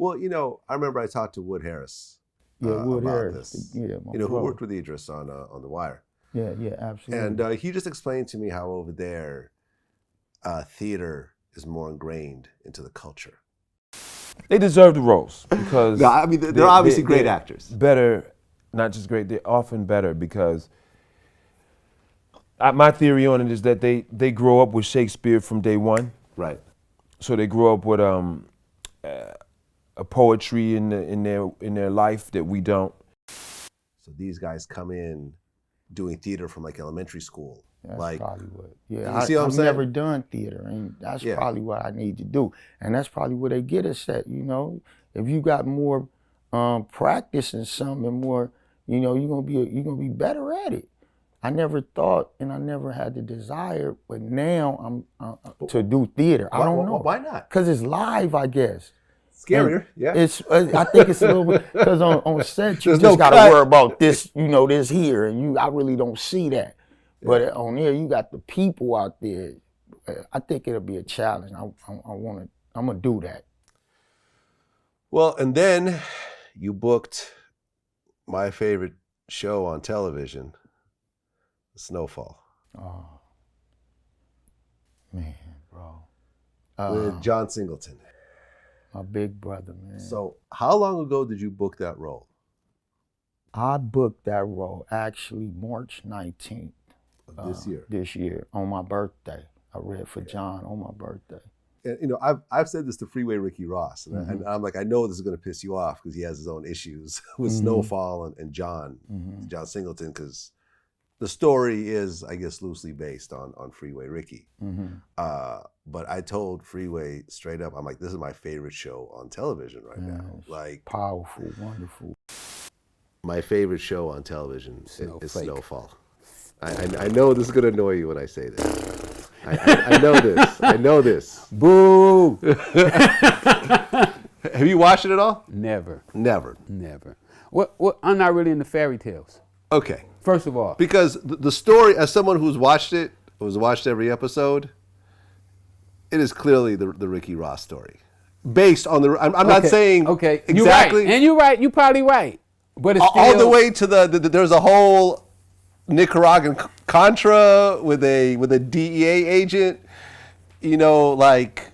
Well, I remember I talked to Wood Harris. Wood about Harris. this. Yeah, who worked with Idris on The Wire. Yeah, absolutely. And he just explained to me how over there, theater is more ingrained into the culture. They deserve the roles because No, I mean they're obviously great actors. Better, not just great. They're often better because my theory on it is that they grow up with Shakespeare from day one. Right. So they grow up with a poetry in their life that we don't. So these guys come in doing theater from like elementary school. That's probably what. Yeah, you see what I'm I've saying? never done theater, and that's probably what I need to do. And that's probably where they get us at. If you got more practice in something, and more, you're gonna be better at it. I never thought, and I never had the desire, but now I'm to do theater. I don't know. Why not? Because it's live, I guess. Scarier, yeah. I think it's a little bit, because on set you There's just no gotta cut. worry about this, this here, and I really don't see that. Yeah. But on there, you got the people out there. I think it'll be a challenge. I'm gonna do that. Well, and then you booked my favorite show on television, Snowfall. Oh, man, bro. With Jonn Singleton. My big brother, man. So how long ago did you book that role? I booked that role actually March 19th. Of this year? This year, on my birthday. I read for John on my birthday. And, I've said this to Freeway Ricky Ross, and I'm like, I know this is going to piss you off because he has his own issues with Snowfall and Jonn Singleton, because the story is, I guess, loosely based on Freeway Ricky. But I told Freeway straight up, I'm like, this is my favorite show on television right now. Like, powerful, wonderful. My favorite show on television is Snowfall. I know this is going to annoy you when I say this. I know this. I know this. Boo! Have you watched it at all? Never. Never. What? I'm not really into fairy tales. Okay. First of all. Because the story, as someone who's watched it, who's watched every episode, it is clearly the Ricky Ross story. Based on the, I'm not saying exactly. You're right. And you're right. You're probably right. But it's all the way to there's a whole Nicaraguan Contra with a DEA agent, like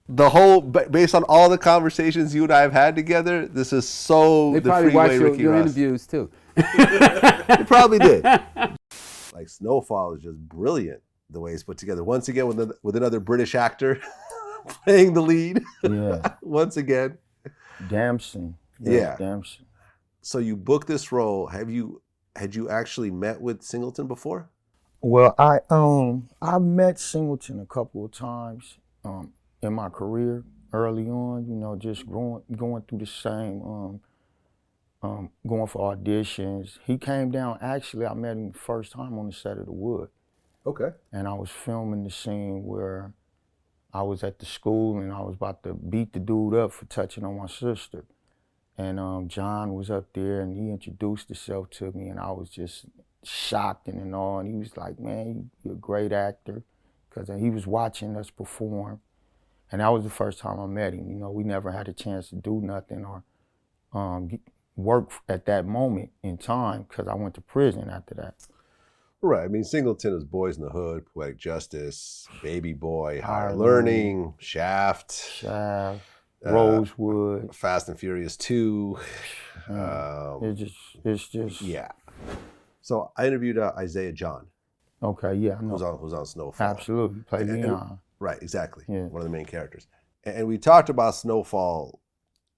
the whole, based on all the conversations you and I have had together, this is so they the probably Freeway watched Ricky your Ross. interviews too. They probably did. Like Snowfall is just brilliant the way it's put together. Once again with another British actor playing the lead. Yeah. Once again. Damson. Yeah. Damson. So you booked this role. Had you actually met with Singleton before? Well, I met Singleton a couple of times in my career early on. Just going through the same, going for auditions. He came down. Actually, I met him the first time on the set of The Wood. Okay. And I was filming the scene where I was at the school and I was about to beat the dude up for touching on my sister. And John was up there and he introduced himself to me and I was just shocked and all. And he was like, man, you're a great actor. Because he was watching us perform. And that was the first time I met him. We never had a chance to do nothing or work at that moment in time because I went to prison after that. Right. I mean, Singleton is Boys in the Hood, Poetic Justice, Baby Boy, Higher Learning, Shaft. Rosewood, Fast and Furious 2. It's just. Yeah. So I interviewed Isaiah John. Okay, yeah, I know. Who's on Snowfall. Absolutely, played Leon. Right, exactly. Yeah. One of the main characters. And we talked about Snowfall,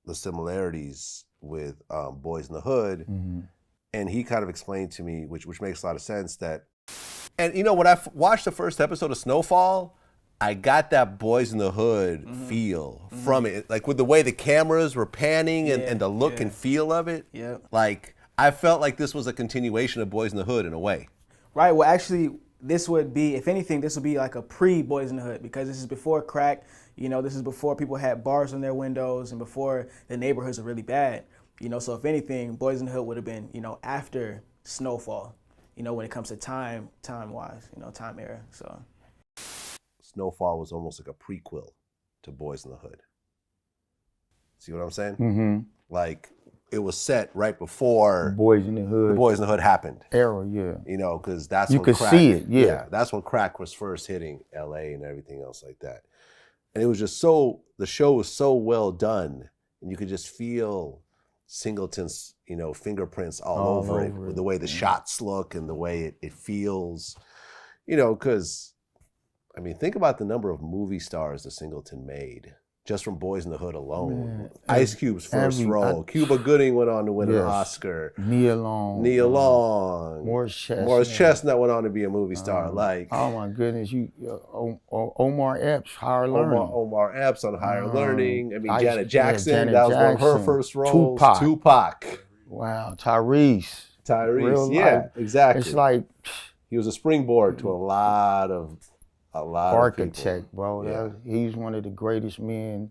the similarities with Boys in the Hood, and he kind of explained to me, which makes a lot of sense, that, and when I watched the first episode of Snowfall, I got that Boys in the Hood feel from it, like with the way the cameras were panning and the look and feel of it. Yeah. Like I felt like this was a continuation of Boys in the Hood in a way. Right. Well, actually, this would be, if anything, this would be like a pre-Boys in the Hood because this is before crack. This is before people had bars on their windows and before the neighborhoods were really bad. So if anything, Boys in the Hood would have been, after Snowfall. When it comes to time-wise, time era. So. Snowfall was almost like a prequel to Boys in the Hood. See what I'm saying? Mm-hmm. Like it was set right before Boys in the Hood. the Boys in the Hood happened. Era, yeah. You know, because that's You when could crack, see it, yeah. That's when crack was first hitting LA and everything else like that. And it was just the show was so well done, and you could just feel Singleton's, fingerprints all over it, with the way the shots look and the way it feels, because, I mean, think about the number of movie stars that Singleton made just from Boys in the Hood alone. Man, Ice Cube's first role. Cuba Gooding went on to win an Oscar. Nia Long. Morris Chestnut. Morris Chestnut went on to be a movie star. Oh my goodness, Omar Epps, Higher Learning. Omar Epps on Higher Learning. I mean, Janet Jackson, Jackson, that was one of her first roles. Tupac. Wow, Tyrese. Exactly. It's like he was a springboard to a lot of architect, bro. Yeah. He's one of the greatest men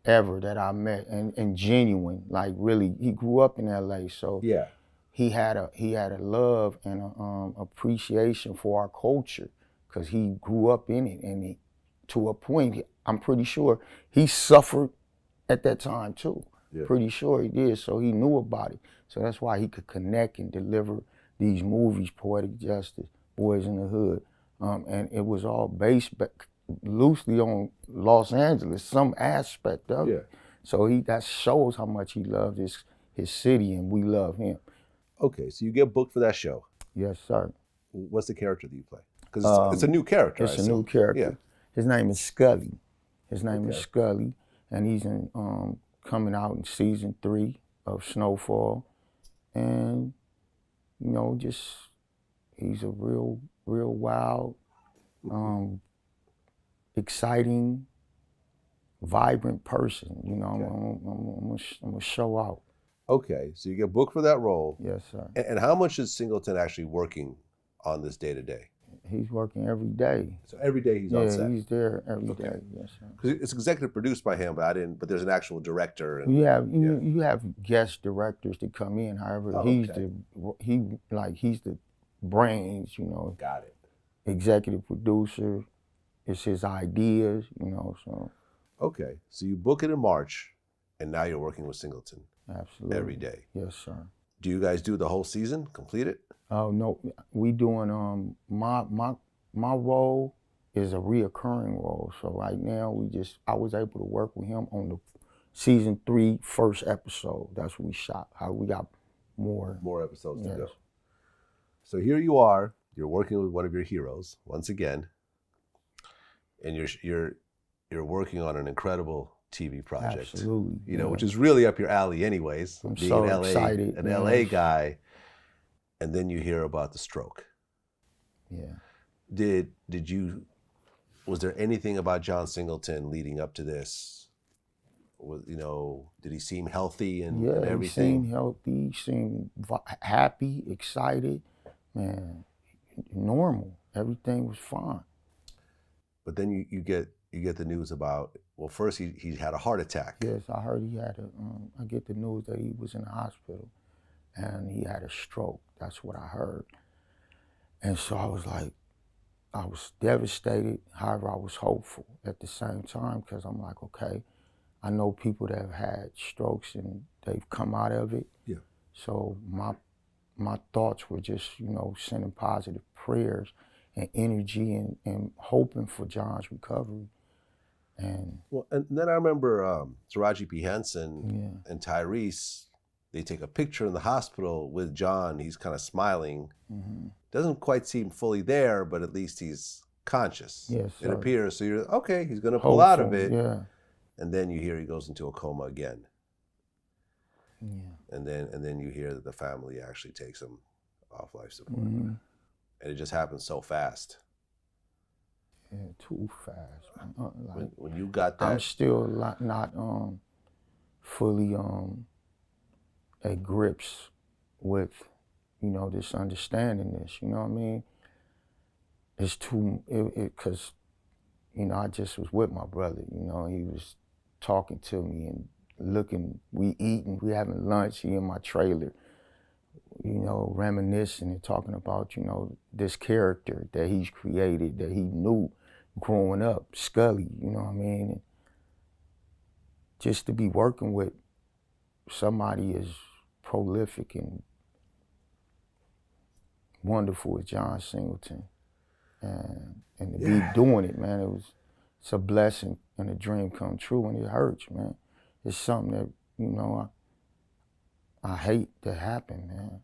ever that I met, and genuine. Like really, he grew up in LA, so yeah, he had a love and a appreciation for our culture because he grew up in it, and to a point, I'm pretty sure he suffered at that time too. Yeah. Pretty sure he did, so he knew about it. So that's why he could connect and deliver these movies, Poetic Justice, Boys in the Hood. And it was all based loosely on Los Angeles, some aspect of it. So that shows how much he loved his city, and we love him. Okay, so you get booked for that show. Yes, sir. What's the character that you play? Because it's a new character. It's a new character. Yeah. His name is Scully. His name is Scully, and he's coming out in season 3 of Snowfall, and he's a real wild, exciting, vibrant person. I'm gonna show out. Okay, so you get booked for that role. Yes, sir. And how much is Singleton actually working on this day to day? He's working every day. So every day he's on set. Yeah, he's there every day. Yes, sir. Because it's executive produced by him, but there's an actual director. And, you have guest directors that come in. However, he's the brains. Got it. Executive producer. It's his ideas. So. Okay, so you book it in March, and now you're working with Singleton. Absolutely. Every day. Yes, sir. Do you guys do the whole season, complete it? Oh no, we doing my role is a reoccurring role. So right now I was able to work with him on the season 3 first episode. That's what we shot. How we got more episodes to go. So here you are, you're working with one of your heroes once again, and you're working on an incredible TV project. Absolutely. Which is really up your alley anyways. I'm being so an excited. An LA guy, and then you hear about the stroke. Yeah. Was there anything about Jonn Singleton leading up to this? Did he seem healthy and everything? He seemed healthy, he seemed happy, excited, man, normal. Everything was fine. But then you get the news about, well, first he had a heart attack. Yes, I heard he had I get the news that he was in the hospital and he had a stroke. That's what I heard. And so I was devastated. However, I was hopeful at the same time because I'm like, okay, I know people that have had strokes and they've come out of it. Yeah. So my thoughts were just, sending positive prayers and energy and hoping for John's recovery. And then I remember Taraji P. Henson and Tyrese, they take a picture in the hospital with Jonn. He's kind of smiling. Mm-hmm. Doesn't quite seem fully there, but at least he's conscious. Yes, it appears. So you're okay. He's going to pull out of it. Yeah. And then you hear he goes into a coma again. Yeah. And then you hear that the family actually takes him off life support. Mm-hmm. And it just happens so fast. Yeah, too fast. When you got that, I'm still not fully at grips with, this understanding this. You know what I mean? It's too because I just was with my brother. He was talking to me and looking. We eating, we having lunch. He in my trailer. Reminiscing and talking about this character that he's created that he knew growing up, Scully, you know what I mean? just to be working with somebody as prolific and wonderful as Jonn Singleton, and to be doing it, man, it's a blessing and a dream come true, and it hurts, man. It's something that, you know, I hate to happen, man.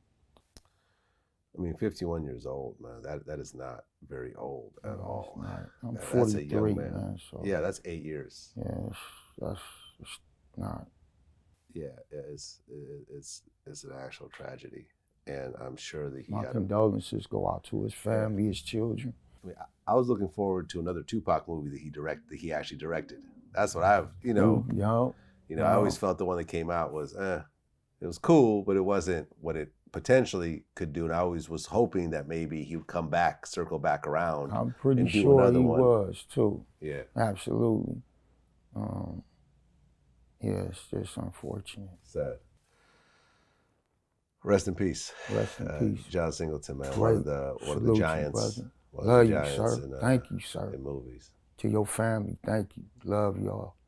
I mean, 51 years old, man. That is not very old at all. I'm That's 43, a young man. So Yeah, that's 8 years. yeah, that's not. Yeah, it's an actual tragedy, and I'm sure that he My had. condolences go out to his family, his children. I mean, I was looking forward to another Tupac movie that he actually directed. That's what I've, you know. I always felt the one that came out was, it was cool, but it wasn't what it potentially could do. And I always was hoping that maybe he would come back, circle back around. I'm pretty and do sure another he one. was too. Yeah. Absolutely. Yeah, it's just unfortunate. Sad. Rest in peace. Rest in peace. Jonn Singleton, man. Great. One of the giants. Love you, sir. Thank you, sir. In movies. To your family, thank you. Love y'all.